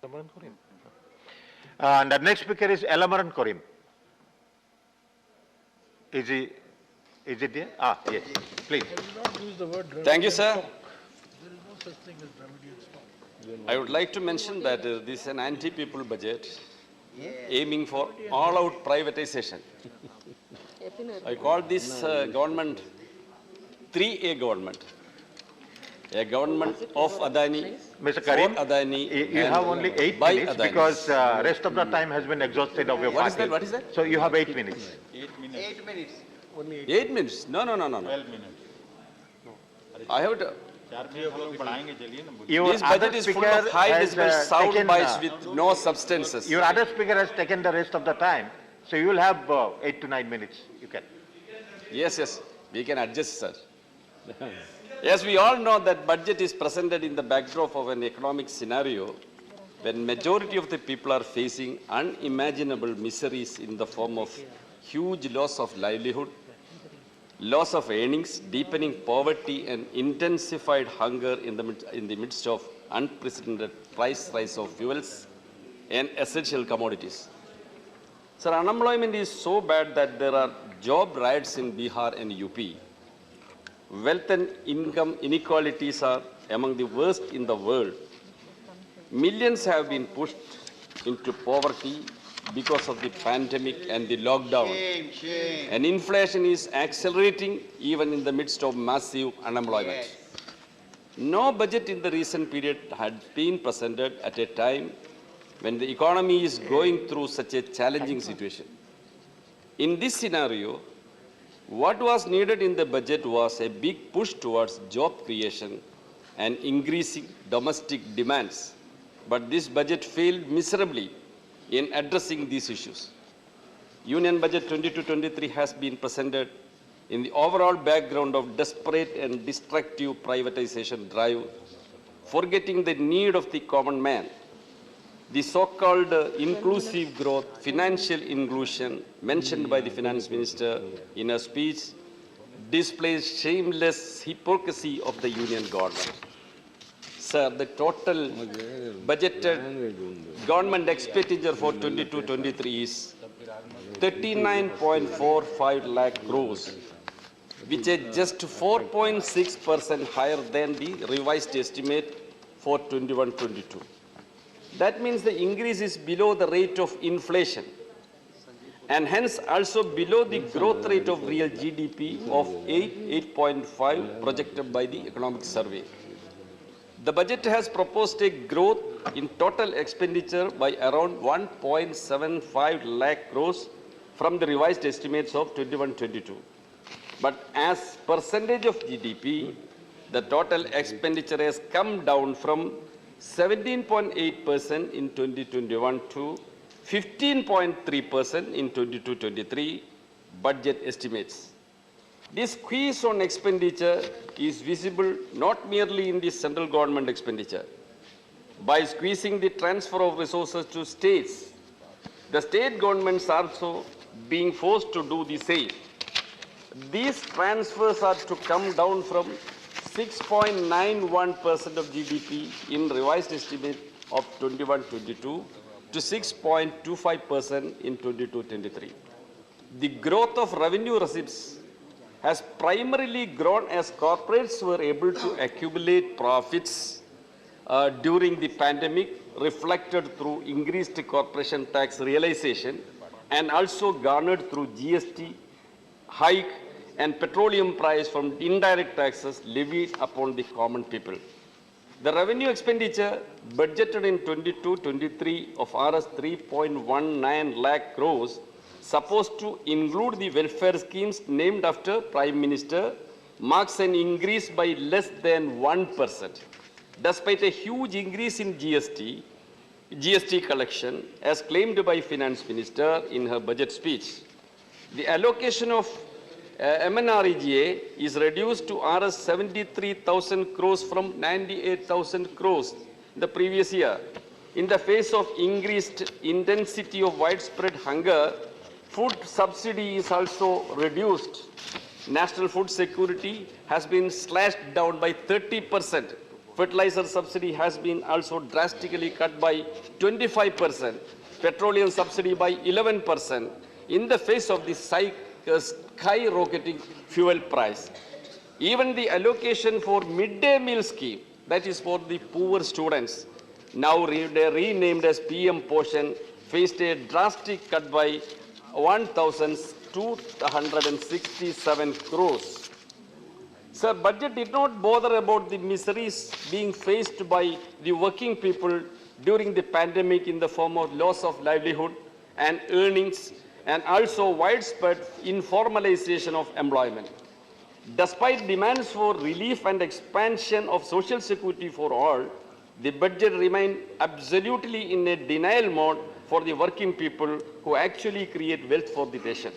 Elamaram Kareem. And the next speaker is Elamaram Kareem. Is it there? Ah, yes, please. I will not use the word Thank you, sir. There is no such thing as remedial stock. I would like to mention that this is an anti-people budget aiming for all-out privatization. I call this government 3A government. A government of Adani, Mr. for Kareem, Adani, you have only 8 by minutes Adani. because rest of the time has been exhausted of your What is party. that? What is that? So you have 8 minutes. 8 minutes. 8 minutes? No. 12 minutes. I have to. Your This other budget is full speaker of high has, decibel sound taken, bites with no substances. Your other speaker has taken the rest of the time. So you will have 8 to 9 minutes. You can. Yes. We can adjust, sir. Yes, we all know that budget is presented in the backdrop of an economic scenario when majority of the people are facing unimaginable miseries in the form of huge loss of livelihood, loss of earnings, deepening poverty, and intensified hunger in the midst of unprecedented price rise of fuels and essential commodities. Sir, unemployment is so bad that there are job riots in Bihar and UP. Wealth and income inequalities are among the worst in the world. Millions have been pushed into poverty because of the pandemic and the lockdown. Shame. And inflation is accelerating even in the midst of massive unemployment. Yes. No budget in the recent period had been presented at a time when the economy is going through such a challenging situation. In this scenario, what was needed in the budget was a big push towards job creation and increasing domestic demands. But this budget failed miserably in addressing these issues. Union Budget 22-23 has been presented in the overall background of desperate and destructive privatization drive, forgetting the need of the common man. The so-called inclusive growth, financial inclusion mentioned by the finance minister in her speech displays shameless hypocrisy of the union government. Sir, the total budgeted government expenditure for 22-23 is 39.45 lakh crores, which is just 4.6% higher than the revised estimate for 21-22. That means the increase is below the rate of inflation and hence also below the growth rate of real GDP of 8.5 projected by the economic survey. The budget has proposed a growth in total expenditure by around 1.75 lakh crores from the revised estimates of 21-22. But as percentage of GDP, the total expenditure has come down from 17.8% in 2021 to 15.3% in 22-23 budget estimates. This squeeze on expenditure is visible not merely in the central government expenditure. By squeezing the transfer of resources to states, the state governments are also being forced to do the same. These transfers are to come down from 6.91% of GDP in revised estimate of 21-22 to 6.25% in 22-23. The growth of revenue receipts has primarily grown as corporates were able to accumulate profits during the pandemic, reflected through increased corporation tax realization and also garnered through GST hike and petroleum price from indirect taxes levied upon the common people. The revenue expenditure budgeted in 22-23 of Rs 3.19 lakh crores supposed to include the welfare schemes named after Prime Minister marks an increase by less than 1%. Despite a huge increase in GST collection as claimed by Finance Minister in her budget speech, the allocation of MNREGA is reduced to Rs 73,000 crores from 98,000 crores the previous year. In the face of increased intensity of widespread hunger, food subsidy is also reduced. National food security has been slashed down by 30% Fertilizer subsidy has been also drastically cut by 25%, petroleum subsidy by 11% in the face of the skyrocketing fuel price. Even the allocation for midday meal scheme, that is for the poor students, now renamed as PM Portion, faced a drastic cut by 1,267 crores. Sir, budget did not bother about the miseries being faced by the working people during the pandemic in the form of loss of livelihood and earnings, and also widespread informalization of employment. Despite demands for relief and expansion of social security for all, the budget remained absolutely in a denial mode for the working people who actually create wealth for the nation.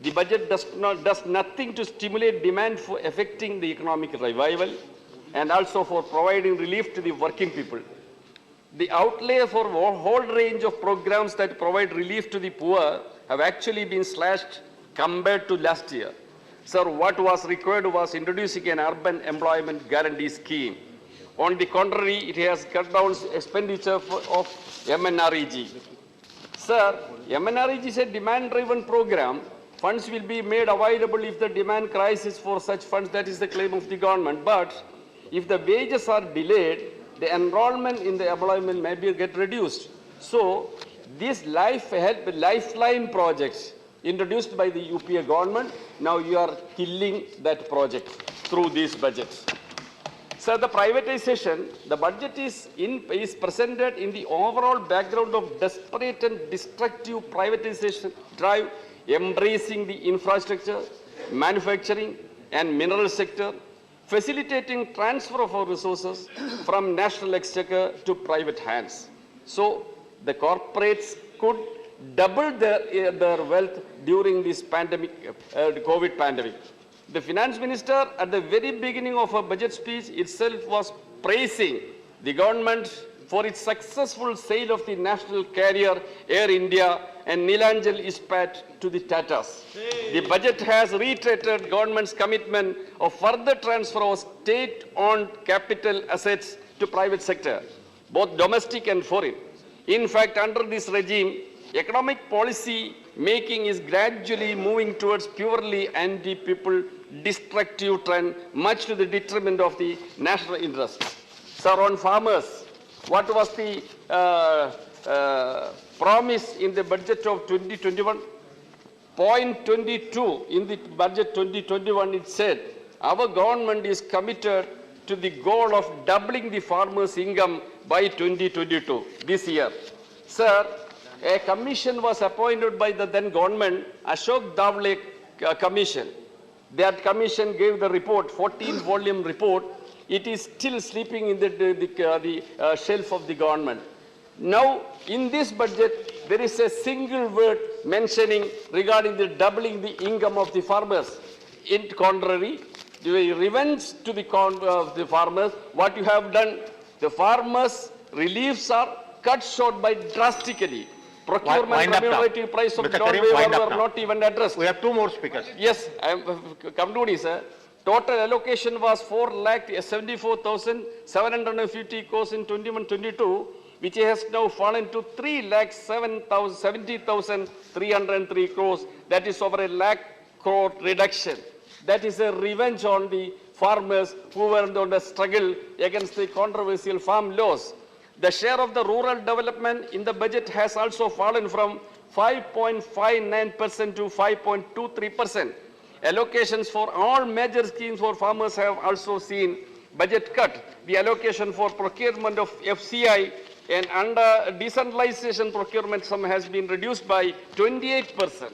The budget does nothing to stimulate demand for affecting the economic revival and also for providing relief to the working people. The outlay for a whole range of programs that provide relief to the poor have actually been slashed compared to last year. Sir, what was required was introducing an urban employment guarantee scheme. On the contrary, it has cut down expenditure of MNREG. Sir, MNREG is a demand-driven program. Funds will be made available if the demand crisis for such funds, that is the claim of the government. But if the wages are delayed, the enrollment in the employment may get reduced. So, these lifeline projects introduced by the UPA government, now you are killing that project through these budgets. Sir, the privatization, the budget is presented in the overall background of desperate and destructive privatization drive, embracing the infrastructure, manufacturing, and mineral sector, facilitating transfer of our resources from national exchequer to private hands. So, the corporates could double their wealth during this pandemic, COVID pandemic. The finance minister at the very beginning of her budget speech itself was praising the government for its successful sale of the national carrier Air India and Neelachal Ispat to the Tatas. The budget has reiterated government's commitment of further transfer of state-owned capital assets to private sector, both domestic and foreign. In fact, under this regime, economic policy making is gradually moving towards purely anti-people destructive trend, much to the detriment of the national interest. Sir, on farmers, what was the promise in the budget of 2021? Point 22 in the budget 2021, it said, our government is committed to the goal of doubling the farmers' income by 2022, this year. Sir, a commission was appointed by the then government, Ashok Davle Commission. That commission gave the report, 14-volume report. It is still sleeping in the shelf of the government. Now, in this budget, there is a single word mentioning regarding the doubling the income of the farmers. In contrary, the revenge to the farmers, what you have done, the farmers' reliefs are cut short by drastically. Procurement remunerative price of Mr. non Kareem, wind waiver up were now. not even addressed. We have two more speakers. Yes, I am concluding, sir. Total allocation was 4,74,750 crores in 21-22, which has now fallen to 3,70,303 crores. That is over a lakh crore reduction. That is a revenge on the farmers who were on the struggle against the controversial farm laws. The share of the rural development in the budget has also fallen from 5.59% to 5.23%. Allocations for all major schemes for farmers have also seen budget cut. The allocation for procurement of FCI and under decentralization procurement sum has been reduced by 28%.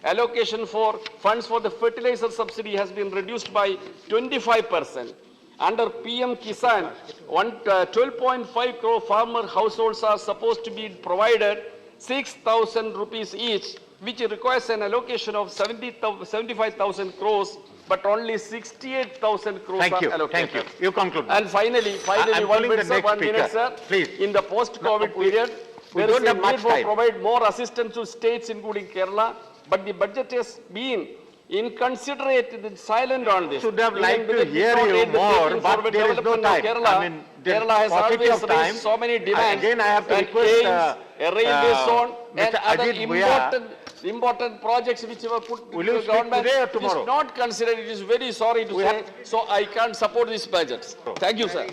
Allocation for funds for the fertilizer subsidy has been reduced by 25%. Under PM Kisan, 12.5 crore farmer households are supposed to be provided 6,000 rupees each, which requires an allocation of 75,000 crores, but only 68,000 crores Thank you. are allocated. Thank you. You conclude. And finally, I'm one calling the minute, sir, next 1 minute, speaker. sir. Please. In the post-COVID period, we there is don't a have need much for time. provide more assistance to states, including Kerala, but the budget has been inconsiderate, silent on this. Should have Even liked to Budget did hear not you aid the more, taking but forward there is no development of time. Kerala. I mean, there is Kerala has paucity always of time. raised so many demands. Again, I have to and request, aims, a railway zone and Mr. other Ajit Bhuya, important projects which were put will to you the speak government. today or It tomorrow? is not considered. It is very sorry to We say. have- So I can't support these budgets. Thank you, sir.